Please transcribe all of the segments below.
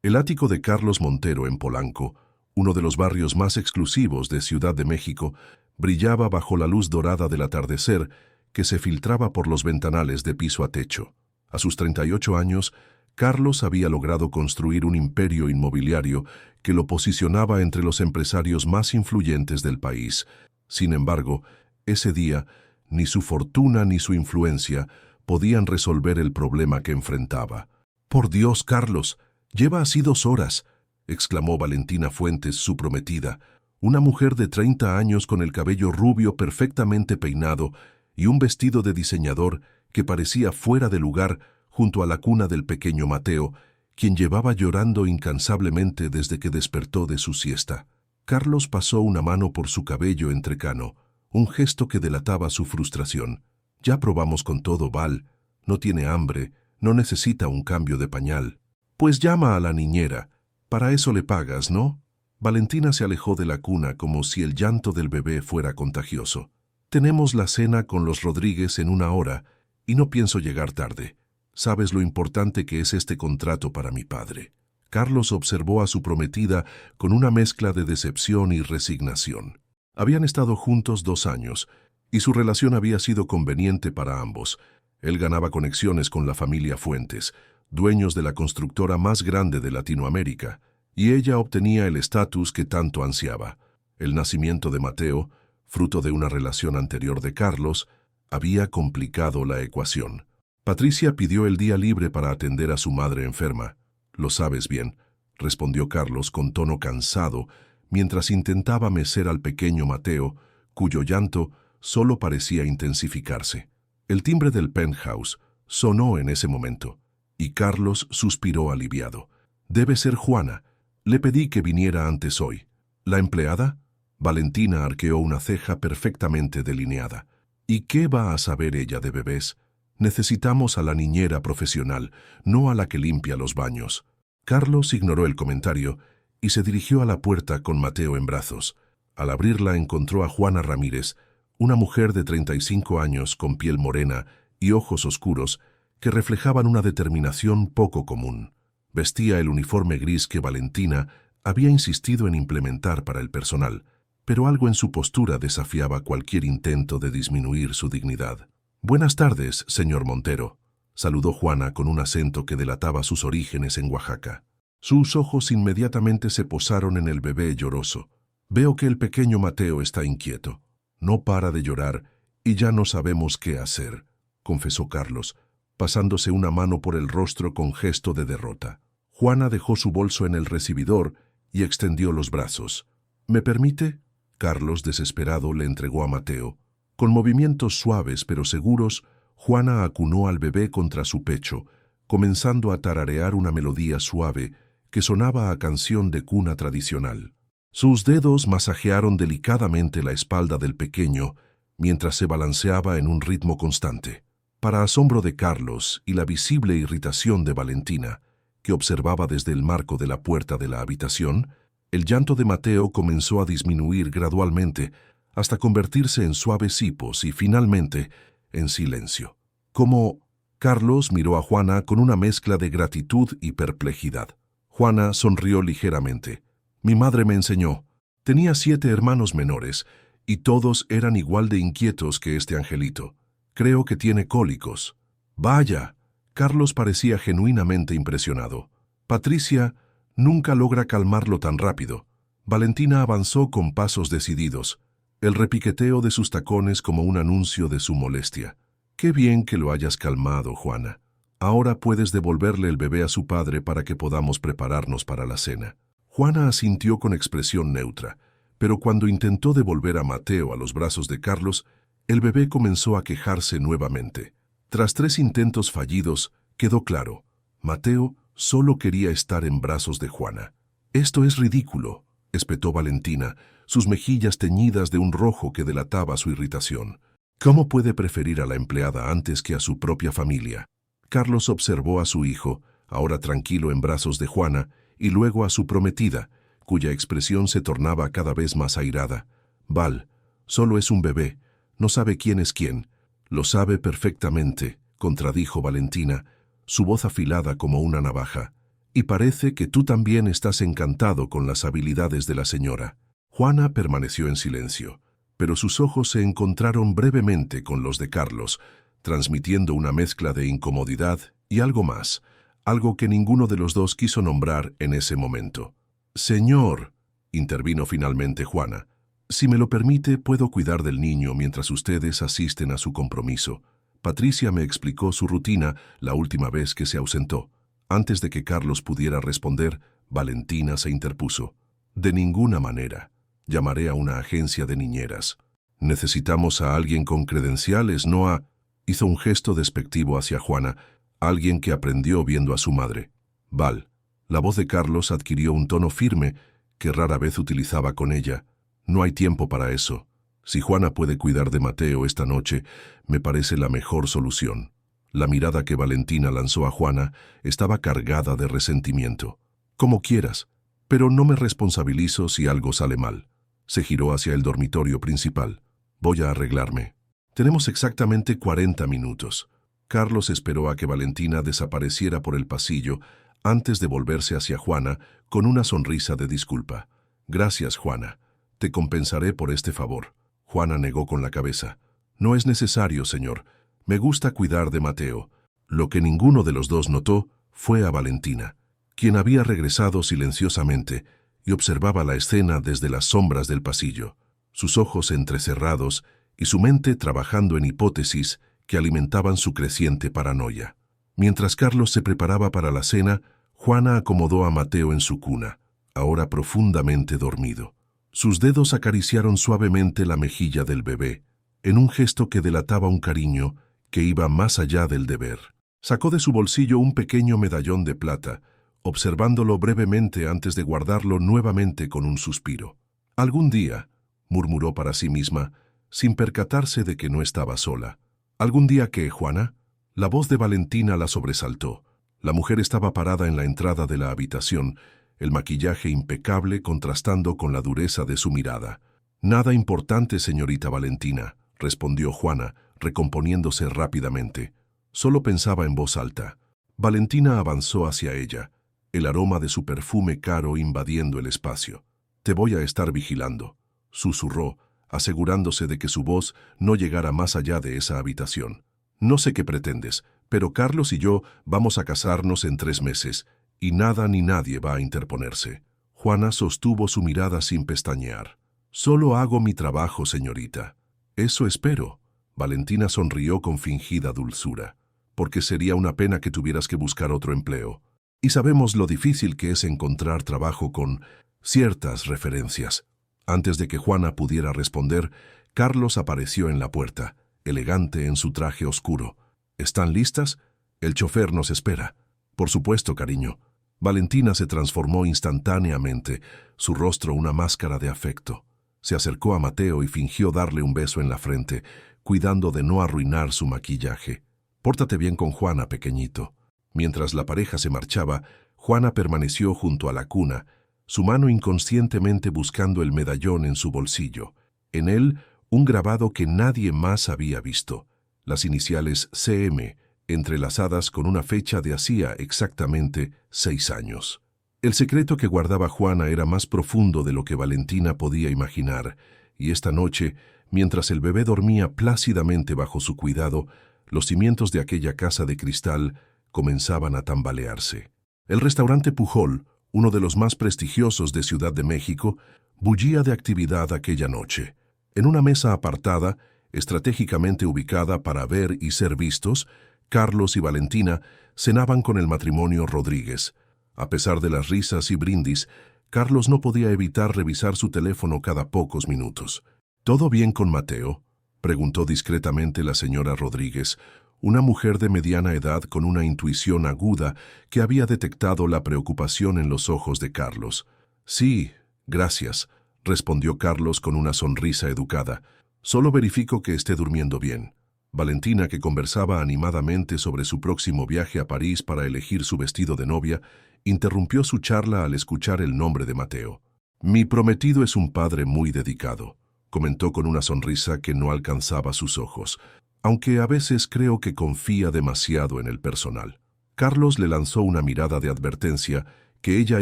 El ático de Carlos Montero en Polanco, uno de los barrios más exclusivos de Ciudad de México, brillaba bajo la luz dorada del atardecer que se filtraba por los ventanales de piso a techo. A sus 38 años, Carlos había logrado construir un imperio inmobiliario que lo posicionaba entre los empresarios más influyentes del país. Sin embargo, ese día, ni su fortuna ni su influencia podían resolver el problema que enfrentaba. «Por Dios, Carlos, lleva así 2 horas», exclamó Valentina Fuentes, su prometida, una mujer de 30 años con el cabello rubio perfectamente peinado y un vestido de diseñador que parecía fuera de lugar junto a la cuna del pequeño Mateo, quien llevaba llorando incansablemente desde que despertó de su siesta. Carlos pasó una mano por su cabello entrecano, un gesto que delataba su frustración. «Ya probamos con todo, Val. No tiene hambre, no necesita un cambio de pañal». «Pues llama a la niñera. Para eso le pagas, ¿no?» Valentina se alejó de la cuna como si el llanto del bebé fuera contagioso. «Tenemos la cena con los Rodríguez en 1 hora y no pienso llegar tarde. Sabes lo importante que es este contrato para mi padre». Carlos observó a su prometida con una mezcla de decepción y resignación. Habían estado juntos 2 años y su relación había sido conveniente para ambos. Él ganaba conexiones con la familia Fuentes, dueños de la constructora más grande de Latinoamérica, y ella obtenía el estatus que tanto ansiaba. El nacimiento de Mateo, fruto de una relación anterior de Carlos, había complicado la ecuación. Patricia pidió el día libre para atender a su madre enferma. «Lo sabes bien», respondió Carlos con tono cansado, mientras intentaba mecer al pequeño Mateo, cuyo llanto solo parecía intensificarse. El timbre del penthouse sonó en ese momento, y Carlos suspiró aliviado. «Debe ser Juana. Le pedí que viniera antes hoy». «¿La empleada?» Valentina arqueó una ceja perfectamente delineada. «¿Y qué va a saber ella de bebés? Necesitamos a la niñera profesional, no a la que limpia los baños». Carlos ignoró el comentario y se dirigió a la puerta con Mateo en brazos. Al abrirla encontró a Juana Ramírez, una mujer de 35 años con piel morena y ojos oscuros que reflejaban una determinación poco común. Vestía el uniforme gris que Valentina había insistido en implementar para el personal, pero algo en su postura desafiaba cualquier intento de disminuir su dignidad. «Buenas tardes, señor Montero», saludó Juana con un acento que delataba sus orígenes en Oaxaca. Sus ojos inmediatamente se posaron en el bebé lloroso. «Veo que el pequeño Mateo está inquieto. No para de llorar y ya no sabemos qué hacer», confesó Carlos, pasándose una mano por el rostro con gesto de derrota. Juana dejó su bolso en el recibidor y extendió los brazos. «¿Me permite?» Carlos, desesperado, le entregó a Mateo. Con movimientos suaves pero seguros, Juana acunó al bebé contra su pecho, comenzando a tararear una melodía suave que sonaba a canción de cuna tradicional. Sus dedos masajearon delicadamente la espalda del pequeño mientras se balanceaba en un ritmo constante. Para asombro de Carlos y la visible irritación de Valentina, que observaba desde el marco de la puerta de la habitación, el llanto de Mateo comenzó a disminuir gradualmente hasta convertirse en suaves hipos y finalmente en silencio. «¿Cómo?» Carlos miró a Juana con una mezcla de gratitud y perplejidad. Juana sonrió ligeramente. «Mi madre me enseñó. Tenía 7 hermanos menores y todos eran igual de inquietos que este angelito. Creo que tiene cólicos». «Vaya». Carlos parecía genuinamente impresionado. «Patricia nunca logra calmarlo tan rápido». Valentina avanzó con pasos decididos, el repiqueteo de sus tacones como un anuncio de su molestia. «Qué bien que lo hayas calmado, Juana. Ahora puedes devolverle el bebé a su padre para que podamos prepararnos para la cena». Juana asintió con expresión neutra, pero cuando intentó devolver a Mateo a los brazos de Carlos, el bebé comenzó a quejarse nuevamente. Tras 3 intentos fallidos, quedó claro: Mateo solo quería estar en brazos de Juana. «Esto es ridículo», espetó Valentina, sus mejillas teñidas de un rojo que delataba su irritación. «¿Cómo puede preferir a la empleada antes que a su propia familia?» Carlos observó a su hijo, ahora tranquilo en brazos de Juana, y luego a su prometida, cuya expresión se tornaba cada vez más airada. «Val, solo es un bebé, no sabe quién es quién». «Lo sabe perfectamente», contradijo Valentina, su voz afilada como una navaja. Y parece que tú también estás encantado con las habilidades de la señora. Juana permaneció en silencio, pero sus ojos se encontraron brevemente con los de Carlos, transmitiendo una mezcla de incomodidad y algo más, algo que ninguno de los dos quiso nombrar en ese momento. «Señor», intervino finalmente Juana, «si me lo permite, puedo cuidar del niño mientras ustedes asisten a su compromiso. Patricia me explicó su rutina la última vez que se ausentó». Antes de que Carlos pudiera responder, Valentina se interpuso. «De ninguna manera. Llamaré a una agencia de niñeras. Necesitamos a alguien con credenciales, no a...» Hizo un gesto despectivo hacia Juana, alguien que aprendió viendo a su madre. «Val». La voz de Carlos adquirió un tono firme que rara vez utilizaba con ella. «No hay tiempo para eso. Si Juana puede cuidar de Mateo esta noche, me parece la mejor solución». La mirada que Valentina lanzó a Juana estaba cargada de resentimiento. «Como quieras, pero no me responsabilizo si algo sale mal». Se giró hacia el dormitorio principal. «Voy a arreglarme». «Tenemos exactamente 40 minutos». Carlos esperó a que Valentina desapareciera por el pasillo antes de volverse hacia Juana con una sonrisa de disculpa. «Gracias, Juana. Te compensaré por este favor». Juana negó con la cabeza. «No es necesario, señor. Me gusta cuidar de Mateo». Lo que ninguno de los dos notó fue a Valentina, quien había regresado silenciosamente y observaba la escena desde las sombras del pasillo, sus ojos entrecerrados y su mente trabajando en hipótesis que alimentaban su creciente paranoia. Mientras Carlos se preparaba para la cena, Juana acomodó a Mateo en su cuna, ahora profundamente dormido. Sus dedos acariciaron suavemente la mejilla del bebé, en un gesto que delataba un cariño que iba más allá del deber. Sacó de su bolsillo un pequeño medallón de plata, observándolo brevemente antes de guardarlo nuevamente con un suspiro. «Algún día», murmuró para sí misma, sin percatarse de que no estaba sola. «¿Algún día qué, Juana?» La voz de Valentina la sobresaltó. La mujer estaba parada en la entrada de la habitación, el maquillaje impecable contrastando con la dureza de su mirada. «Nada importante, señorita Valentina», respondió Juana, recomponiéndose rápidamente. Solo pensaba en voz alta. Valentina avanzó hacia ella, el aroma de su perfume caro invadiendo el espacio. «Te voy a estar vigilando», susurró, asegurándose de que su voz no llegara más allá de esa habitación. «No sé qué pretendes, pero Carlos y yo vamos a casarnos en 3 meses, y nada ni nadie va a interponerse». Juana sostuvo su mirada sin pestañear. «Solo hago mi trabajo, señorita». «Eso espero». Valentina sonrió con fingida dulzura. «Porque sería una pena que tuvieras que buscar otro empleo. Y sabemos lo difícil que es encontrar trabajo con ciertas referencias». Antes de que Juana pudiera responder, Carlos apareció en la puerta, elegante en su traje oscuro. «¿Están listas? El chofer nos espera». «Por supuesto, cariño». Valentina se transformó instantáneamente, su rostro una máscara de afecto. Se acercó a Mateo y fingió darle un beso en la frente, cuidando de no arruinar su maquillaje. «Pórtate bien con Juana, pequeñito». Mientras la pareja se marchaba, Juana permaneció junto a la cuna, su mano inconscientemente buscando el medallón en su bolsillo. En él, un grabado que nadie más había visto. Las iniciales CM, entrelazadas con una fecha de hacía exactamente 6 años. El secreto que guardaba Juana era más profundo de lo que Valentina podía imaginar, y esta noche, mientras el bebé dormía plácidamente bajo su cuidado, los cimientos de aquella casa de cristal comenzaban a tambalearse. El restaurante Pujol, uno de los más prestigiosos de Ciudad de México, bullía de actividad aquella noche. En una mesa apartada, estratégicamente ubicada para ver y ser vistos, Carlos y Valentina cenaban con el matrimonio Rodríguez. A pesar de las risas y brindis, Carlos no podía evitar revisar su teléfono cada pocos minutos. «¿Todo bien con Mateo?», preguntó discretamente la señora Rodríguez, una mujer de mediana edad con una intuición aguda que había detectado la preocupación en los ojos de Carlos. «Sí, gracias», respondió Carlos con una sonrisa educada. «Solo verifico que esté durmiendo bien». Valentina, que conversaba animadamente sobre su próximo viaje a París para elegir su vestido de novia, interrumpió su charla al escuchar el nombre de Mateo. «Mi prometido es un padre muy dedicado», comentó con una sonrisa que no alcanzaba sus ojos, «aunque a veces creo que confía demasiado en el personal». Carlos le lanzó una mirada de advertencia que ella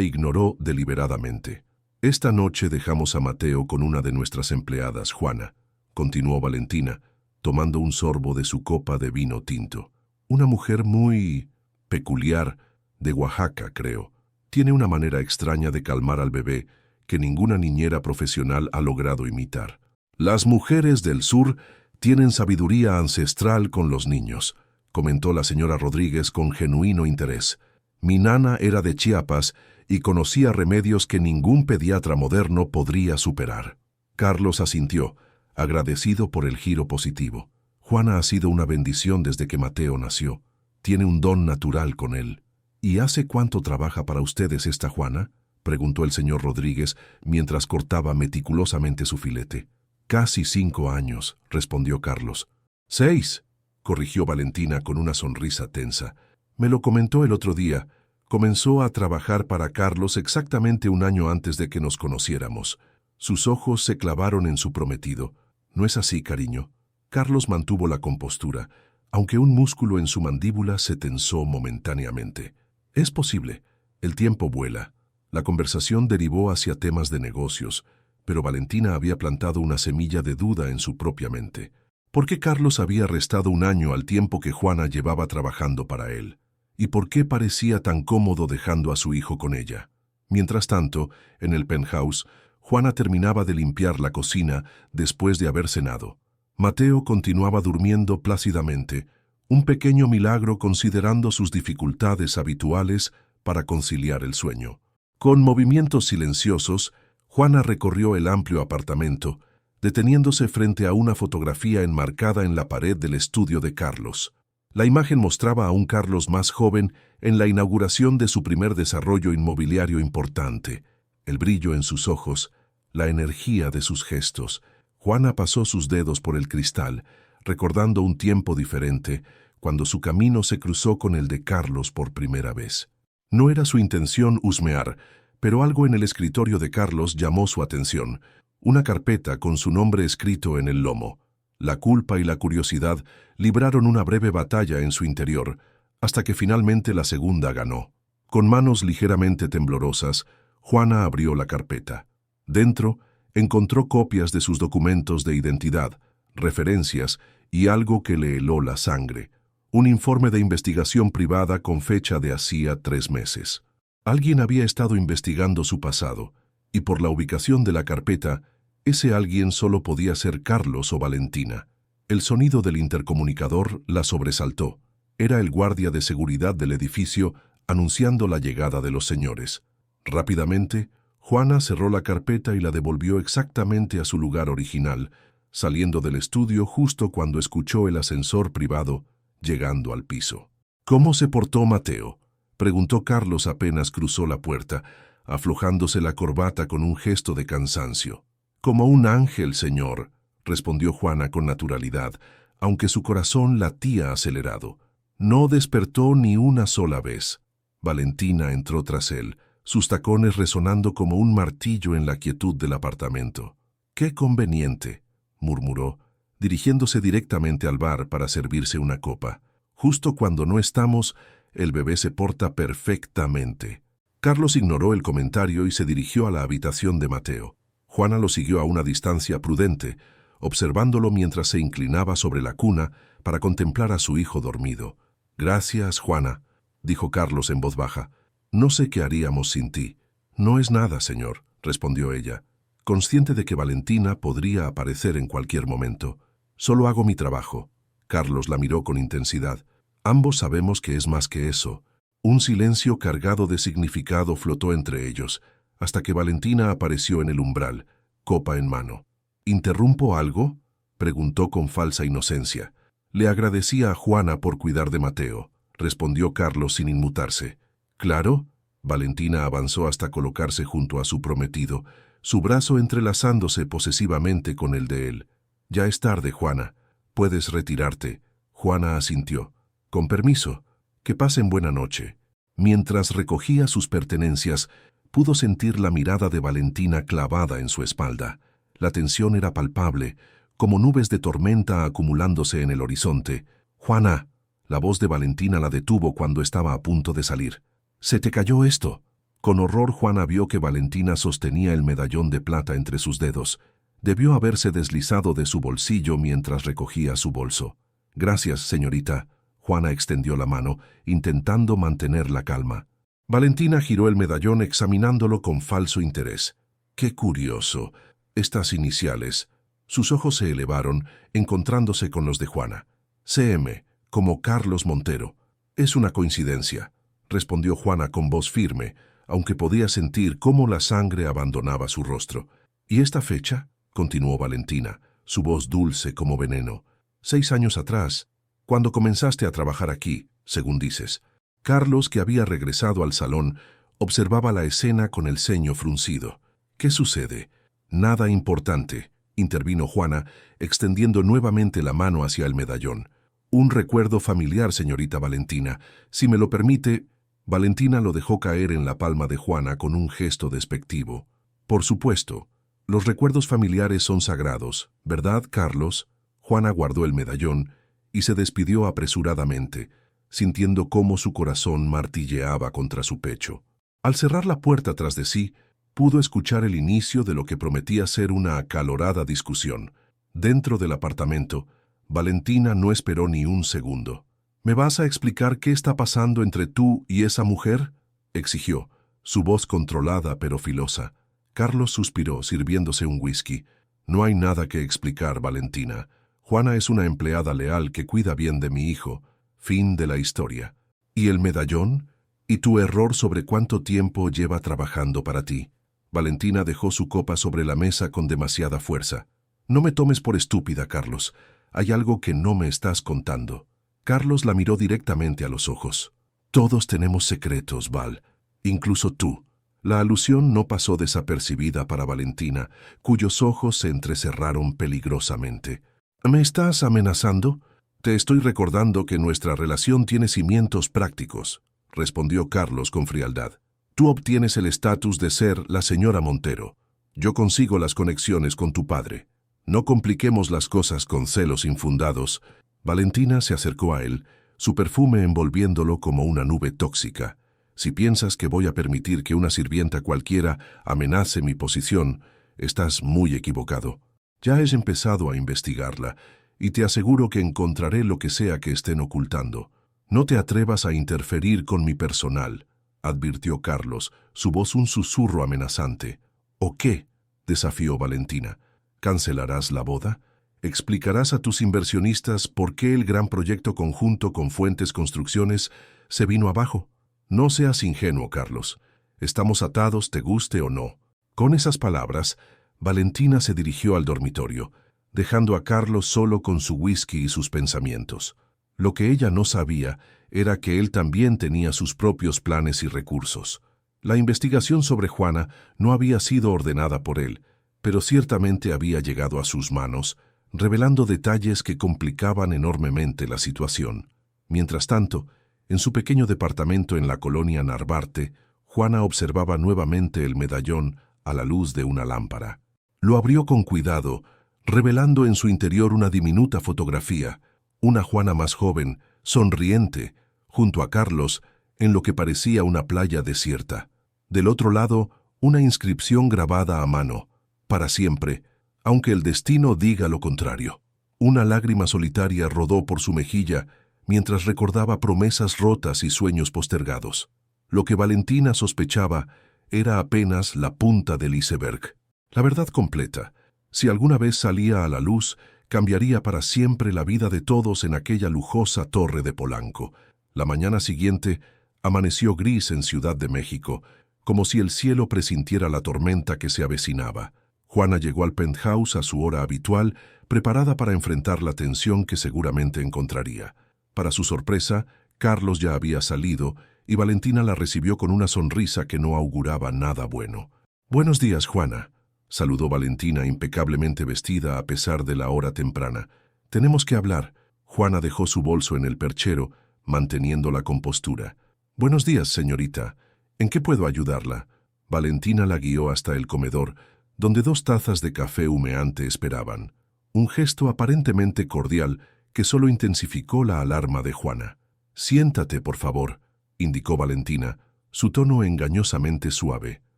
ignoró deliberadamente. «Esta noche dejamos a Mateo con una de nuestras empleadas, Juana», continuó Valentina, tomando un sorbo de su copa de vino tinto. «Una mujer muy peculiar, de Oaxaca, creo. Tiene una manera extraña de calmar al bebé que ninguna niñera profesional ha logrado imitar. Las mujeres del sur tienen sabiduría ancestral con los niños», comentó la señora Rodríguez con genuino interés. «Mi nana era de Chiapas y conocía remedios que ningún pediatra moderno podría superar». Carlos asintió, agradecido por el giro positivo. «Juana ha sido una bendición desde que Mateo nació. Tiene un don natural con él». «¿Y hace cuánto trabaja para ustedes esta Juana?», preguntó el señor Rodríguez mientras cortaba meticulosamente su filete. «Casi 5 años», respondió Carlos. «6», corrigió Valentina con una sonrisa tensa. «Me lo comentó el otro día. Comenzó a trabajar para Carlos exactamente 1 año antes de que nos conociéramos». Sus ojos se clavaron en su prometido. «¿No es así, cariño?». Carlos mantuvo la compostura, aunque un músculo en su mandíbula se tensó momentáneamente. «Es posible. El tiempo vuela». La conversación derivó hacia temas de negocios, pero Valentina había plantado una semilla de duda en su propia mente. ¿Por qué Carlos había restado 1 año al tiempo que Juana llevaba trabajando para él? ¿Y por qué parecía tan cómodo dejando a su hijo con ella? Mientras tanto, en el penthouse, Juana terminaba de limpiar la cocina después de haber cenado. Mateo continuaba durmiendo plácidamente, un pequeño milagro considerando sus dificultades habituales para conciliar el sueño. Con movimientos silenciosos, Juana recorrió el amplio apartamento, deteniéndose frente a una fotografía enmarcada en la pared del estudio de Carlos. La imagen mostraba a un Carlos más joven en la inauguración de su primer desarrollo inmobiliario importante. El brillo en sus ojos, la energía de sus gestos. Juana pasó sus dedos por el cristal, recordando un tiempo diferente, cuando su camino se cruzó con el de Carlos por primera vez. No era su intención husmear, pero algo en el escritorio de Carlos llamó su atención. Una carpeta con su nombre escrito en el lomo. La culpa y la curiosidad libraron una breve batalla en su interior, hasta que finalmente la segunda ganó. Con manos ligeramente temblorosas, Juana abrió la carpeta. Dentro, encontró copias de sus documentos de identidad, referencias y algo que le heló la sangre. Un informe de investigación privada con fecha de hacía 3 meses. Alguien había estado investigando su pasado, y por la ubicación de la carpeta, ese alguien solo podía ser Carlos o Valentina. El sonido del intercomunicador la sobresaltó. Era el guardia de seguridad del edificio anunciando la llegada de los señores. Rápidamente, Juana cerró la carpeta y la devolvió exactamente a su lugar original, saliendo del estudio justo cuando escuchó el ascensor privado llegando al piso. «¿Cómo se portó Mateo?», preguntó Carlos apenas cruzó la puerta, aflojándose la corbata con un gesto de cansancio. «Como un ángel, señor», respondió Juana con naturalidad, aunque su corazón latía acelerado. No despertó ni una sola vez. Valentina entró tras él, sus tacones resonando como un martillo en la quietud del apartamento. «Qué conveniente», murmuró, dirigiéndose directamente al bar para servirse una copa. «Justo cuando no estamos, el bebé se porta perfectamente». Carlos ignoró el comentario y se dirigió a la habitación de Mateo. Juana lo siguió a una distancia prudente, observándolo mientras se inclinaba sobre la cuna para contemplar a su hijo dormido. «Gracias, Juana», dijo Carlos en voz baja. «No sé qué haríamos sin ti». «No es nada, señor», respondió ella, consciente de que Valentina podría aparecer en cualquier momento. «Solo hago mi trabajo». Carlos la miró con intensidad. «Ambos sabemos que es más que eso». Un silencio cargado de significado flotó entre ellos, hasta que Valentina apareció en el umbral, copa en mano. «¿Interrumpo algo?», preguntó con falsa inocencia. «Le agradecía a Juana por cuidar de Mateo», respondió Carlos sin inmutarse. «Claro». Valentina avanzó hasta colocarse junto a su prometido, su brazo entrelazándose posesivamente con el de él. «Ya es tarde, Juana. Puedes retirarte». Juana asintió. «Con permiso. Que pasen buena noche». Mientras recogía sus pertenencias, pudo sentir la mirada de Valentina clavada en su espalda. La tensión era palpable, como nubes de tormenta acumulándose en el horizonte. «Juana», La voz de Valentina la detuvo cuando estaba a punto de salir. «¿Se te cayó esto?» Con horror Juana vio que Valentina sostenía el medallón de plata entre sus dedos. Debió haberse deslizado de su bolsillo mientras recogía su bolso. «Gracias, señorita». Juana extendió la mano, intentando mantener la calma. Valentina giró el medallón examinándolo con falso interés. «Qué curioso. Estas iniciales». Sus ojos se elevaron, encontrándose con los de Juana. «CM, como Carlos Montero». «Es una coincidencia», respondió Juana con voz firme, aunque podía sentir cómo la sangre abandonaba su rostro. «¿Y esta fecha?», continuó Valentina, su voz dulce como veneno. «6 años atrás, cuando comenzaste a trabajar aquí, según dices». Carlos, que había regresado al salón, observaba la escena con el ceño fruncido. «¿Qué sucede?». «Nada importante», intervino Juana, extendiendo nuevamente la mano hacia el medallón. «Un recuerdo familiar, señorita Valentina. Si me lo permite». Valentina lo dejó caer en la palma de Juana con un gesto despectivo. «Por supuesto. Los recuerdos familiares son sagrados, ¿verdad, Carlos?». Juana guardó el medallón y se despidió apresuradamente, sintiendo cómo su corazón martilleaba contra su pecho. Al cerrar la puerta tras de sí, pudo escuchar el inicio de lo que prometía ser una acalorada discusión. Dentro del apartamento, Valentina no esperó ni un segundo. «¿Me vas a explicar qué está pasando entre tú y esa mujer?», exigió, su voz controlada pero filosa. Carlos suspiró, sirviéndose un whisky. «No hay nada que explicar, Valentina. Juana es una empleada leal que cuida bien de mi hijo. Fin de la historia». «¿Y el medallón? ¿Y tu error sobre cuánto tiempo lleva trabajando para ti?». Valentina dejó su copa sobre la mesa con demasiada fuerza. «No me tomes por estúpida, Carlos. Hay algo que no me estás contando». Carlos la miró directamente a los ojos. «Todos tenemos secretos, Val, incluso tú». La alusión no pasó desapercibida para Valentina, cuyos ojos se entrecerraron peligrosamente. «¿Me estás amenazando?». «Te estoy recordando que nuestra relación tiene cimientos prácticos», respondió Carlos con frialdad. «Tú obtienes el estatus de ser la señora Montero. Yo consigo las conexiones con tu padre. No compliquemos las cosas con celos infundados». Valentina se acercó a él, su perfume envolviéndolo como una nube tóxica. «Si piensas que voy a permitir que una sirvienta cualquiera amenace mi posición, estás muy equivocado. Ya he empezado a investigarla, y te aseguro que encontraré lo que sea que estén ocultando. No te atrevas a interferir con mi personal», advirtió Carlos, su voz un susurro amenazante. «¿O qué?», desafió Valentina. «¿Cancelarás la boda? ¿Explicarás a tus inversionistas por qué el gran proyecto conjunto con Fuentes Construcciones se vino abajo? No seas ingenuo, Carlos. Estamos atados, te guste o no». Con esas palabras, Valentina se dirigió al dormitorio, dejando a Carlos solo con su whisky y sus pensamientos. Lo que ella no sabía era que él también tenía sus propios planes y recursos. La investigación sobre Juana no había sido ordenada por él, pero ciertamente había llegado a sus manos, revelando detalles que complicaban enormemente la situación. Mientras tanto, en su pequeño departamento en la colonia Narvarte, Juana observaba nuevamente el medallón a la luz de una lámpara. Lo abrió con cuidado, revelando en su interior una diminuta fotografía, una Juana más joven, sonriente, junto a Carlos, en lo que parecía una playa desierta. Del otro lado, una inscripción grabada a mano: «Para siempre, aunque el destino diga lo contrario». Una lágrima solitaria rodó por su mejilla mientras recordaba promesas rotas y sueños postergados. Lo que Valentina sospechaba era apenas la punta del iceberg. La verdad completa, si alguna vez salía a la luz, cambiaría para siempre la vida de todos en aquella lujosa torre de Polanco. La mañana siguiente amaneció gris en Ciudad de México, como si el cielo presintiera la tormenta que se avecinaba. Juana llegó al penthouse a su hora habitual, preparada para enfrentar la tensión que seguramente encontraría. Para su sorpresa, Carlos ya había salido y Valentina la recibió con una sonrisa que no auguraba nada bueno. «Buenos días, Juana», saludó Valentina, impecablemente vestida a pesar de la hora temprana. «Tenemos que hablar». Juana dejó su bolso en el perchero, manteniendo la compostura. «Buenos días, señorita. ¿En qué puedo ayudarla?». Valentina la guió hasta el comedor, donde 2 tazas de café humeante esperaban. Un gesto aparentemente cordial que solo intensificó la alarma de Juana. «Siéntate, por favor», indicó Valentina, su tono engañosamente suave.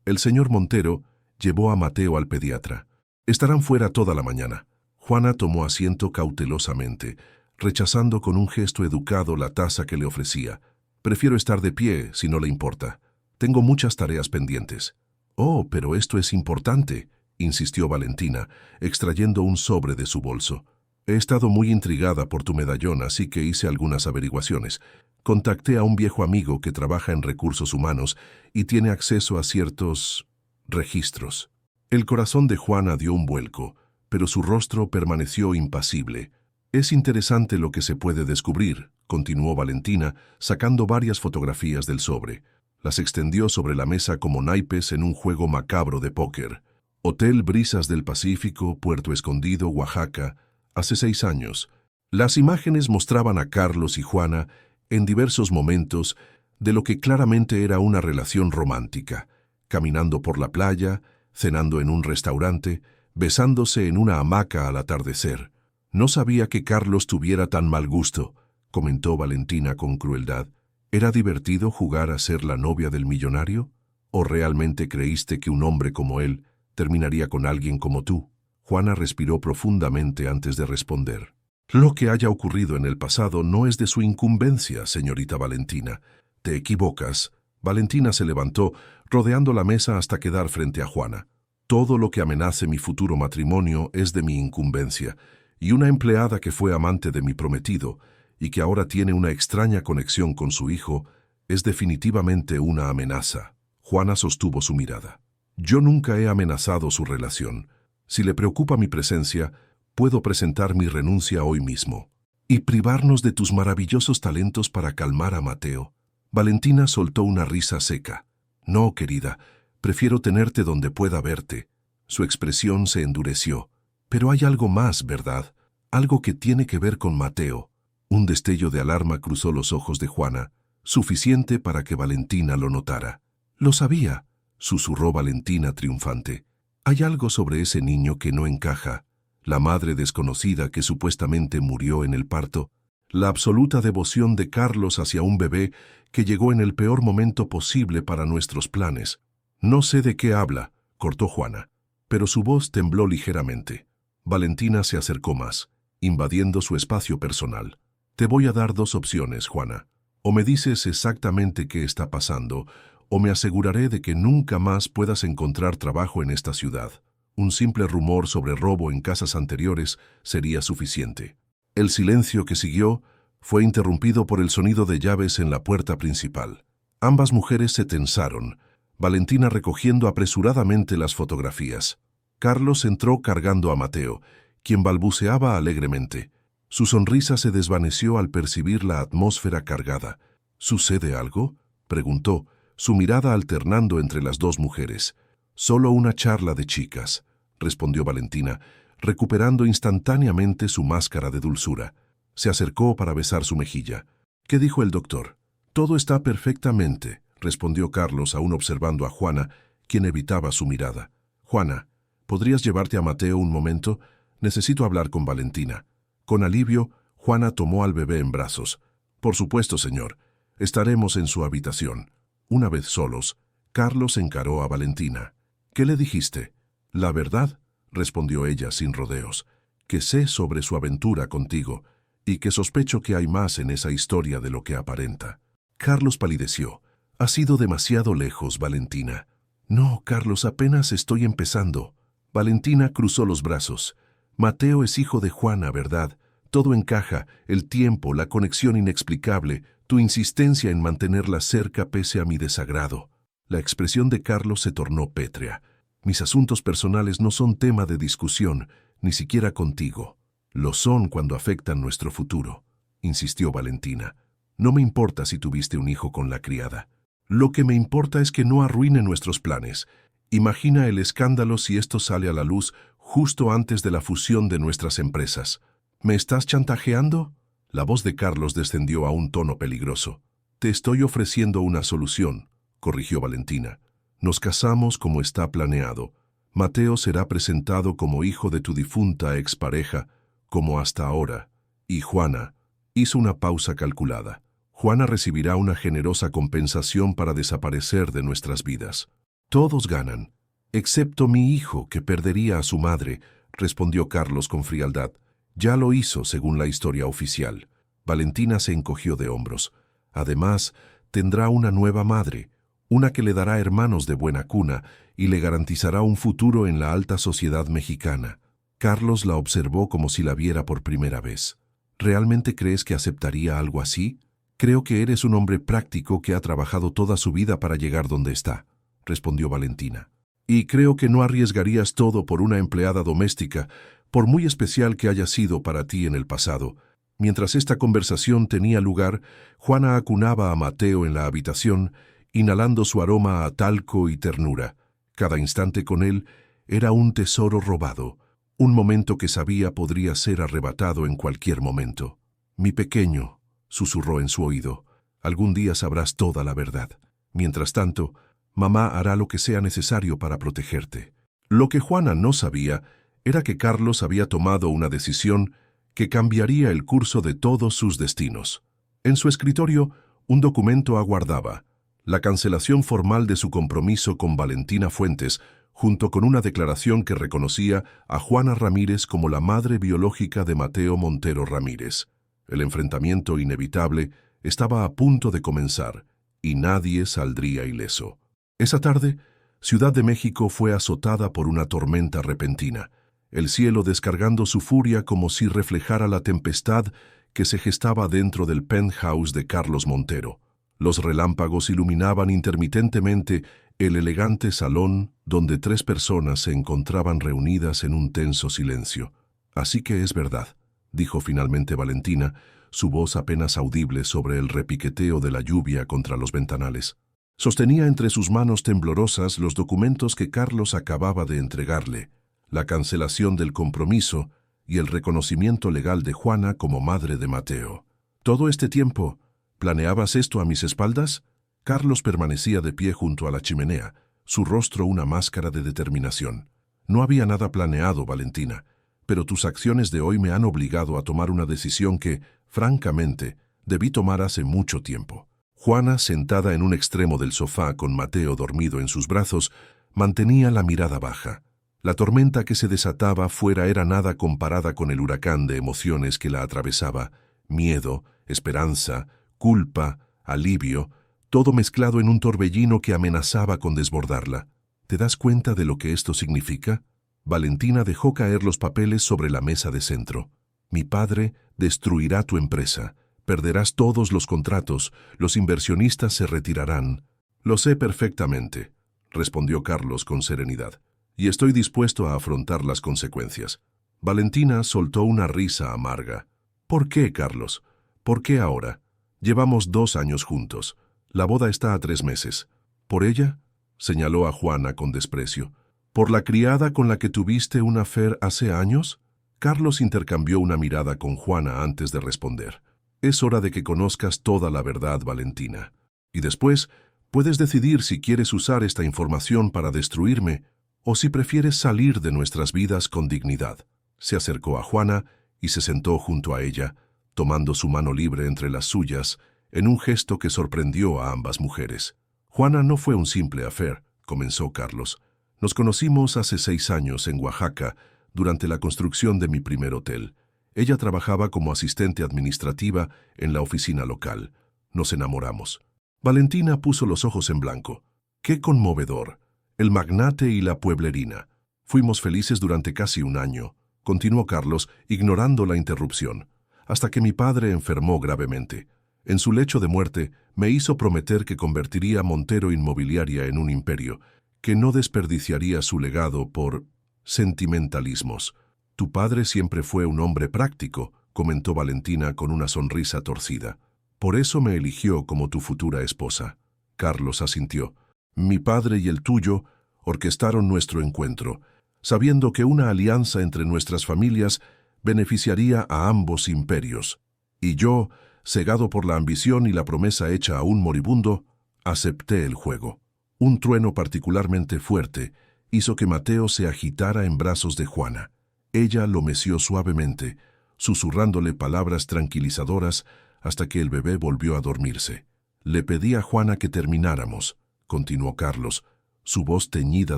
El señor Montero llevó a Mateo al pediatra. «Estarán fuera toda la mañana». Juana tomó asiento cautelosamente, rechazando con un gesto educado la taza que le ofrecía. «Prefiero estar de pie, si no le importa. Tengo muchas tareas pendientes». «Oh, pero esto es importante», insistió Valentina, extrayendo un sobre de su bolso. «He estado muy intrigada por tu medallón, así que hice algunas averiguaciones. Contacté a un viejo amigo que trabaja en recursos humanos y tiene acceso a ciertos registros». El corazón de Juana dio un vuelco, pero su rostro permaneció impasible. «Es interesante lo que se puede descubrir», continuó Valentina, sacando varias fotografías del sobre. Las extendió sobre la mesa como naipes en un juego macabro de póker. Hotel Brisas del Pacífico, Puerto Escondido, Oaxaca, hace 6 años. Las imágenes mostraban a Carlos y Juana en diversos momentos de lo que claramente era una relación romántica, caminando por la playa, cenando en un restaurante, besándose en una hamaca al atardecer. «No sabía que Carlos tuviera tan mal gusto», comentó Valentina con crueldad. «¿Era divertido jugar a ser la novia del millonario? ¿O realmente creíste que un hombre como él terminaría con alguien como tú?» Juana respiró profundamente antes de responder. «Lo que haya ocurrido en el pasado no es de su incumbencia, señorita Valentina. Te equivocas». Valentina se levantó, rodeando la mesa hasta quedar frente a Juana. «Todo lo que amenace mi futuro matrimonio es de mi incumbencia, y una empleada que fue amante de mi prometido y que ahora tiene una extraña conexión con su hijo es definitivamente una amenaza». Juana sostuvo su mirada. «Yo nunca he amenazado su relación. Si le preocupa mi presencia, puedo presentar mi renuncia hoy mismo y privarnos de tus maravillosos talentos para calmar a Mateo». Valentina soltó una risa seca. «No, querida, prefiero tenerte donde pueda verte». Su expresión se endureció. «Pero hay algo más, ¿verdad? Algo que tiene que ver con Mateo». Un destello de alarma cruzó los ojos de Juana, suficiente para que Valentina lo notara. «Lo sabía», susurró Valentina triunfante. «Hay algo sobre ese niño que no encaja. La madre desconocida que supuestamente murió en el parto, la absoluta devoción de Carlos hacia un bebé que llegó en el peor momento posible para nuestros planes». «No sé de qué habla», cortó Juana, pero su voz tembló ligeramente. Valentina se acercó más, invadiendo su espacio personal. «Te voy a dar 2 opciones, Juana. O me dices exactamente qué está pasando, o me aseguraré de que nunca más puedas encontrar trabajo en esta ciudad. Un simple rumor sobre robo en casas anteriores sería suficiente». El silencio que siguió fue interrumpido por el sonido de llaves en la puerta principal. Ambas mujeres se tensaron, Valentina recogiendo apresuradamente las fotografías. Carlos entró cargando a Mateo, quien balbuceaba alegremente. Su sonrisa se desvaneció al percibir la atmósfera cargada. «¿Sucede algo?», preguntó, su mirada alternando entre las 2 mujeres. «Solo una charla de chicas», respondió Valentina, recuperando instantáneamente su máscara de dulzura. Se acercó para besar su mejilla. «¿Qué dijo el doctor?» «Todo está perfectamente», respondió Carlos aún observando a Juana, quien evitaba su mirada. «Juana, ¿podrías llevarte a Mateo un momento? Necesito hablar con Valentina». Con alivio, Juana tomó al bebé en brazos. «Por supuesto, señor. Estaremos en su habitación». Una vez solos, Carlos encaró a Valentina. «¿Qué le dijiste?» «La verdad», respondió ella sin rodeos, «que sé sobre su aventura contigo y que sospecho que hay más en esa historia de lo que aparenta». Carlos palideció. «Ha sido demasiado lejos, Valentina». «No, Carlos, apenas estoy empezando». Valentina cruzó los brazos. «Mateo es hijo de Juana, ¿verdad? Todo encaja, el tiempo, la conexión inexplicable, tu insistencia en mantenerla cerca pese a mi desagrado». La expresión de Carlos se tornó pétrea. «Mis asuntos personales no son tema de discusión, ni siquiera contigo. Lo son cuando afectan nuestro futuro», insistió Valentina. «No me importa si tuviste un hijo con la criada. Lo que me importa es que no arruine nuestros planes. Imagina el escándalo si esto sale a la luz justo antes de la fusión de nuestras empresas. ¿Me estás chantajeando?». La voz de Carlos descendió a un tono peligroso. «Te estoy ofreciendo una solución», corrigió Valentina. «Nos casamos como está planeado. Mateo será presentado como hijo de tu difunta expareja, como hasta ahora, Y Juana hizo una pausa calculada. Juana recibirá una generosa compensación para desaparecer de nuestras vidas. Todos ganan, excepto mi hijo, que perdería a su madre, respondió Carlos con frialdad. Ya lo hizo, según la historia oficial. Valentina se encogió de hombros. Además, tendrá una nueva madre, una que le dará hermanos de buena cuna y le garantizará un futuro en la alta sociedad mexicana. Carlos la observó como si la viera por primera vez. ¿Realmente crees que aceptaría algo así? Creo que eres un hombre práctico que ha trabajado toda su vida para llegar donde está, respondió Valentina. Y creo que no arriesgarías todo por una empleada doméstica, por muy especial que haya sido para ti en el pasado. Mientras esta conversación tenía lugar, Juana acunaba a Mateo en la habitación, inhalando su aroma a talco y ternura. Cada instante con él era un tesoro robado, un momento que sabía podría ser arrebatado en cualquier momento. Mi pequeño, susurró en su oído, algún día sabrás toda la verdad. Mientras tanto, mamá hará lo que sea necesario para protegerte. Lo que Juana no sabía era que Carlos había tomado una decisión que cambiaría el curso de todos sus destinos. En su escritorio, un documento aguardaba: la cancelación formal de su compromiso con Valentina Fuentes, junto con una declaración que reconocía a Juana Ramírez como la madre biológica de Mateo Montero Ramírez. El enfrentamiento inevitable estaba a punto de comenzar, y nadie saldría ileso. Esa tarde, Ciudad de México fue azotada por una tormenta repentina, el cielo descargando su furia como si reflejara la tempestad que se gestaba dentro del penthouse de Carlos Montero. Los relámpagos iluminaban intermitentemente el elegante salón donde 3 personas se encontraban reunidas en un tenso silencio. Así que es verdad, dijo finalmente Valentina, su voz apenas audible sobre el repiqueteo de la lluvia contra los ventanales. Sostenía entre sus manos temblorosas los documentos que Carlos acababa de entregarle: la cancelación del compromiso y el reconocimiento legal de Juana como madre de Mateo. Todo este tiempo, ¿planeabas esto a mis espaldas? Carlos permanecía de pie junto a la chimenea, su rostro una máscara de determinación. No había nada planeado, Valentina, pero tus acciones de hoy me han obligado a tomar una decisión que, francamente, debí tomar hace mucho tiempo. Juana, sentada en un extremo del sofá con Mateo dormido en sus brazos, mantenía la mirada baja. La tormenta que se desataba fuera era nada comparada con el huracán de emociones que la atravesaba: miedo, esperanza, culpa, alivio, todo mezclado en un torbellino que amenazaba con desbordarla. ¿Te das cuenta de lo que esto significa? Valentina dejó caer los papeles sobre la mesa de centro. Mi padre destruirá tu empresa. Perderás todos los contratos, los inversionistas se retirarán. Lo sé perfectamente, respondió Carlos con serenidad, y estoy dispuesto a afrontar las consecuencias. Valentina soltó una risa amarga. ¿Por qué, Carlos? ¿Por qué ahora? Llevamos 2 años juntos. La boda está a 3 meses. ¿Por ella? Señaló a Juana con desprecio. ¿Por la criada con la que tuviste un affair hace años? Carlos intercambió una mirada con Juana antes de responder. Es hora de que conozcas toda la verdad, Valentina. Y después, puedes decidir si quieres usar esta información para destruirme o si prefieres salir de nuestras vidas con dignidad. Se acercó a Juana y se sentó junto a ella, tomando su mano libre entre las suyas, en un gesto que sorprendió a ambas mujeres. Juana no fue un simple affair, comenzó Carlos. Nos conocimos hace 6 años en Oaxaca, durante la construcción de mi primer hotel. Ella trabajaba como asistente administrativa en la oficina local. Nos enamoramos. Valentina puso los ojos en blanco. ¡Qué conmovedor! El magnate y la pueblerina. Fuimos felices durante casi 1 año, continuó Carlos, ignorando la interrupción, hasta que mi padre enfermó gravemente. En su lecho de muerte, me hizo prometer que convertiría Montero Inmobiliaria en un imperio, que no desperdiciaría su legado por sentimentalismos. Tu padre siempre fue un hombre práctico, comentó Valentina con una sonrisa torcida. Por eso me eligió como tu futura esposa. Carlos asintió. Mi padre y el tuyo orquestaron nuestro encuentro, sabiendo que una alianza entre nuestras familias beneficiaría a ambos imperios. Y yo, cegado por la ambición y la promesa hecha a un moribundo, acepté el juego. Un trueno particularmente fuerte hizo que Mateo se agitara en brazos de Juana. Ella lo meció suavemente, susurrándole palabras tranquilizadoras hasta que el bebé volvió a dormirse. Le pedí a Juana que termináramos, continuó Carlos, su voz teñida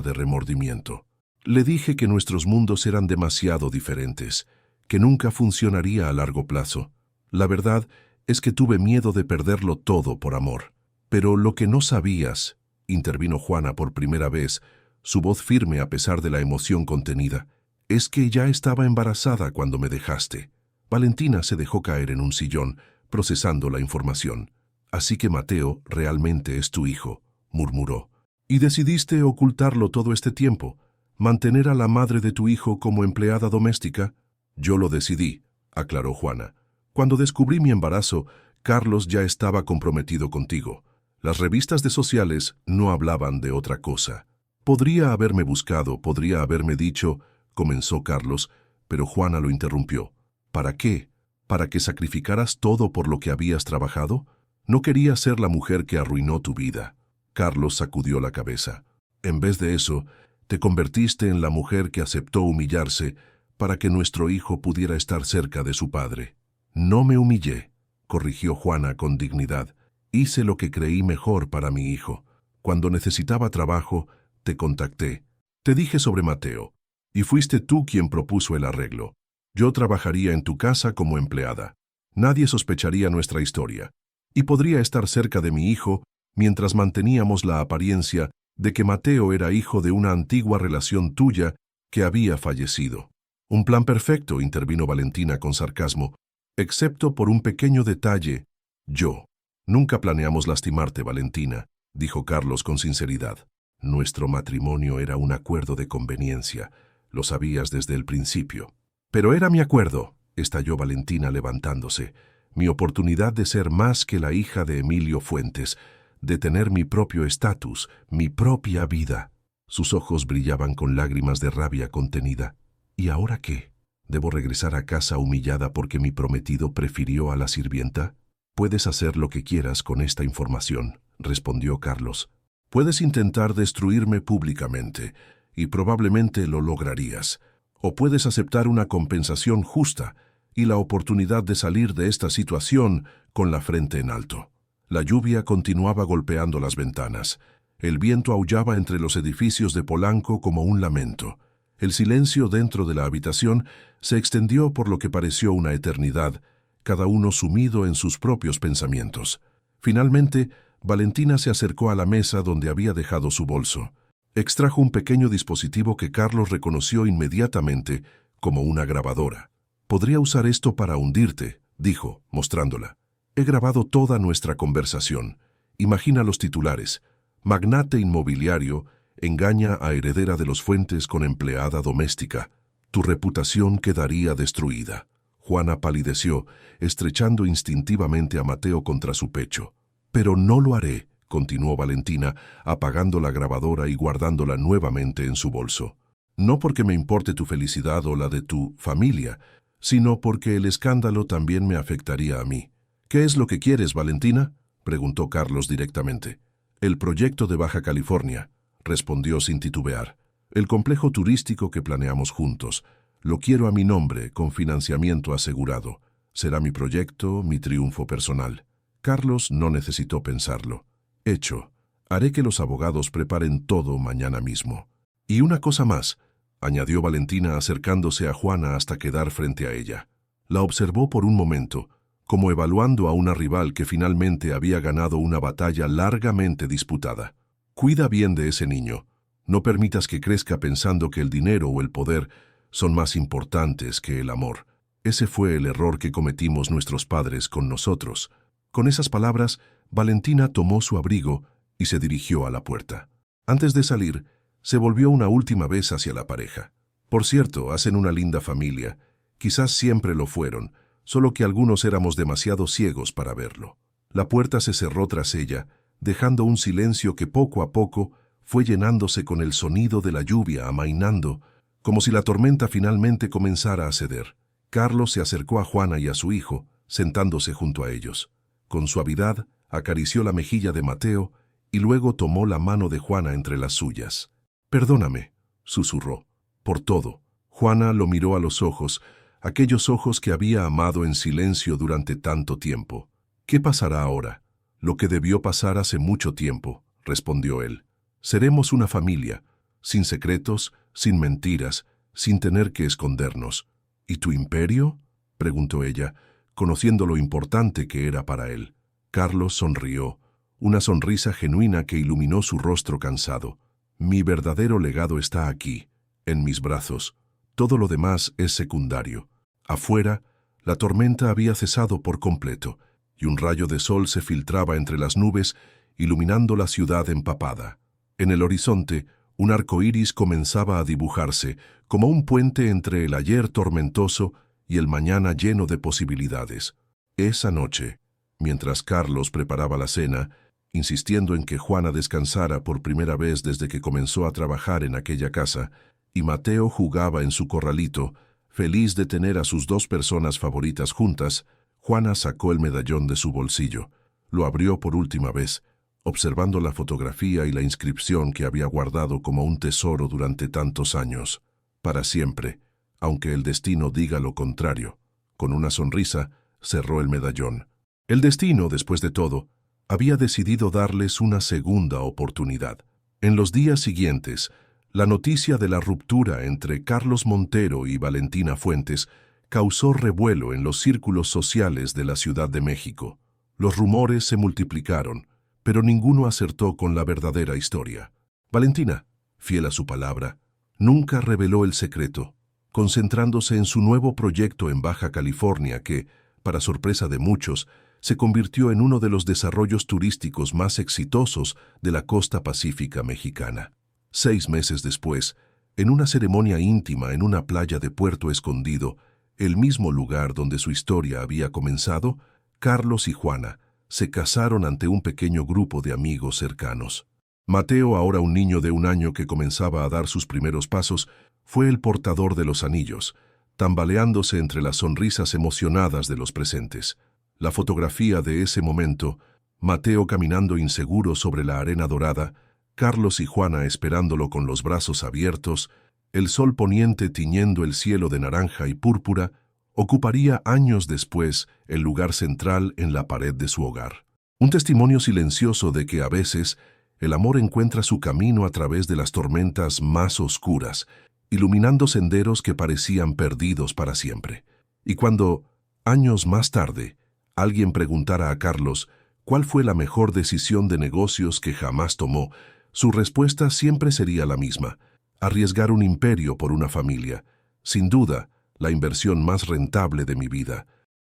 de remordimiento. Le dije que nuestros mundos eran demasiado diferentes, que nunca funcionaría a largo plazo. La verdad es que tuve miedo de perderlo todo por amor. Pero lo que no sabías, intervino Juana por primera vez, su voz firme a pesar de la emoción contenida, es que ya estaba embarazada cuando me dejaste. Valentina se dejó caer en un sillón, procesando la información. Así que Mateo realmente es tu hijo, murmuró. ¿Y decidiste ocultarlo todo este tiempo? ¿Mantener a la madre de tu hijo como empleada doméstica? Yo lo decidí, aclaró Juana. Cuando descubrí mi embarazo, Carlos ya estaba comprometido contigo. Las revistas de sociales no hablaban de otra cosa. Podría haberme buscado, podría haberme dicho, comenzó Carlos, pero Juana lo interrumpió. ¿Para qué? ¿Para que sacrificaras todo por lo que habías trabajado? No quería ser la mujer que arruinó tu vida. Carlos sacudió la cabeza. En vez de eso, te convertiste en la mujer que aceptó humillarse para que nuestro hijo pudiera estar cerca de su padre. No me humillé, corrigió Juana con dignidad. Hice lo que creí mejor para mi hijo. Cuando necesitaba trabajo, te contacté. Te dije sobre Mateo, y fuiste tú quien propuso el arreglo. Yo trabajaría en tu casa como empleada. Nadie sospecharía nuestra historia, y podría estar cerca de mi hijo mientras manteníamos la apariencia de que Mateo era hijo de una antigua relación tuya que había fallecido. Un plan perfecto, intervino Valentina con sarcasmo, excepto por un pequeño detalle. Yo. Nunca planeamos lastimarte, Valentina, dijo Carlos con sinceridad. Nuestro matrimonio era un acuerdo de conveniencia. Lo sabías desde el principio. Pero era mi acuerdo, estalló Valentina levantándose. Mi oportunidad de ser más que la hija de Emilio Fuentes, de tener mi propio estatus, mi propia vida. Sus ojos brillaban con lágrimas de rabia contenida. ¿Y ahora qué? ¿Debo regresar a casa humillada porque mi prometido prefirió a la sirvienta? Puedes hacer lo que quieras con esta información, respondió Carlos. Puedes intentar destruirme públicamente, y probablemente lo lograrías. O puedes aceptar una compensación justa y la oportunidad de salir de esta situación con la frente en alto. La lluvia continuaba golpeando las ventanas. El viento aullaba entre los edificios de Polanco como un lamento. El silencio dentro de la habitación se extendió por lo que pareció una eternidad, cada uno sumido en sus propios pensamientos. Finalmente, Valentina se acercó a la mesa donde había dejado su bolso. Extrajo un pequeño dispositivo que Carlos reconoció inmediatamente como una grabadora. «Podría usar esto para hundirte», dijo, mostrándola. «He grabado toda nuestra conversación. Imagina los titulares. Magnate inmobiliario engaña a heredera de los Fuentes con empleada doméstica. Tu reputación quedaría destruida». Juana palideció, estrechando instintivamente a Mateo contra su pecho. «Pero no lo haré», continuó Valentina, apagando la grabadora y guardándola nuevamente en su bolso. «No porque me importe tu felicidad o la de tu familia, sino porque el escándalo también me afectaría a mí». «¿Qué es lo que quieres, Valentina?», preguntó Carlos directamente. «El proyecto de Baja California», respondió sin titubear. «El complejo turístico que planeamos juntos. Lo quiero a mi nombre, con financiamiento asegurado. Será mi proyecto, mi triunfo personal». Carlos no necesitó pensarlo. «Hecho. Haré que los abogados preparen todo mañana mismo». «Y una cosa más», añadió Valentina acercándose a Juana hasta quedar frente a ella. La observó por un momento, como evaluando a una rival que finalmente había ganado una batalla largamente disputada. «Cuida bien de ese niño. No permitas que crezca pensando que el dinero o el poder son más importantes que el amor. Ese fue el error que cometimos nuestros padres con nosotros». Con esas palabras, Valentina tomó su abrigo y se dirigió a la puerta. Antes de salir, se volvió una última vez hacia la pareja. «Por cierto, hacen una linda familia. Quizás siempre lo fueron, solo que algunos éramos demasiado ciegos para verlo». La puerta se cerró tras ella, dejando un silencio que poco a poco fue llenándose con el sonido de la lluvia amainando, como si la tormenta finalmente comenzara a ceder. Carlos se acercó a Juana y a su hijo, sentándose junto a ellos. Con suavidad, acarició la mejilla de Mateo y luego tomó la mano de Juana entre las suyas. «Perdóname», susurró, «por todo». Juana lo miró a los ojos, aquellos ojos que había amado en silencio durante tanto tiempo. «¿Qué pasará ahora?» «Lo que debió pasar hace mucho tiempo», respondió él. «Seremos una familia, sin secretos, sin mentiras, sin tener que escondernos». «¿Y tu imperio?», preguntó ella, conociendo lo importante que era para él. Carlos sonrió, una sonrisa genuina que iluminó su rostro cansado. «Mi verdadero legado está aquí, en mis brazos. Todo lo demás es secundario». Afuera, la tormenta había cesado por completo, y un rayo de sol se filtraba entre las nubes, iluminando la ciudad empapada. En el horizonte, un arco iris comenzaba a dibujarse, como un puente entre el ayer tormentoso y el mañana lleno de posibilidades. Esa noche, mientras Carlos preparaba la cena, insistiendo en que Juana descansara por primera vez desde que comenzó a trabajar en aquella casa, y Mateo jugaba en su corralito, feliz de tener a sus dos personas favoritas juntas, Juana sacó el medallón de su bolsillo, lo abrió por última vez, observando la fotografía y la inscripción que había guardado como un tesoro durante tantos años. Para siempre, aunque el destino diga lo contrario. Con una sonrisa, cerró el medallón. El destino, después de todo, había decidido darles una segunda oportunidad. En los días siguientes, la noticia de la ruptura entre Carlos Montero y Valentina Fuentes causó revuelo en los círculos sociales de la Ciudad de México. Los rumores se multiplicaron, pero ninguno acertó con la verdadera historia. Valentina, fiel a su palabra, nunca reveló el secreto, concentrándose en su nuevo proyecto en Baja California que, para sorpresa de muchos, se convirtió en uno de los desarrollos turísticos más exitosos de la costa pacífica mexicana. 6 meses después, en una ceremonia íntima en una playa de Puerto Escondido, el mismo lugar donde su historia había comenzado, Carlos y Juana se casaron ante un pequeño grupo de amigos cercanos. Mateo, ahora un niño de 1 año que comenzaba a dar sus primeros pasos, fue el portador de los anillos, tambaleándose entre las sonrisas emocionadas de los presentes. La fotografía de ese momento, Mateo caminando inseguro sobre la arena dorada, Carlos y Juana esperándolo con los brazos abiertos, el sol poniente tiñendo el cielo de naranja y púrpura, ocuparía años después el lugar central en la pared de su hogar. Un testimonio silencioso de que a veces el amor encuentra su camino a través de las tormentas más oscuras, iluminando senderos que parecían perdidos para siempre. Y cuando, años más tarde, alguien preguntara a Carlos cuál fue la mejor decisión de negocios que jamás tomó, su respuesta siempre sería la misma: arriesgar un imperio por una familia. Sin duda, la inversión más rentable de mi vida.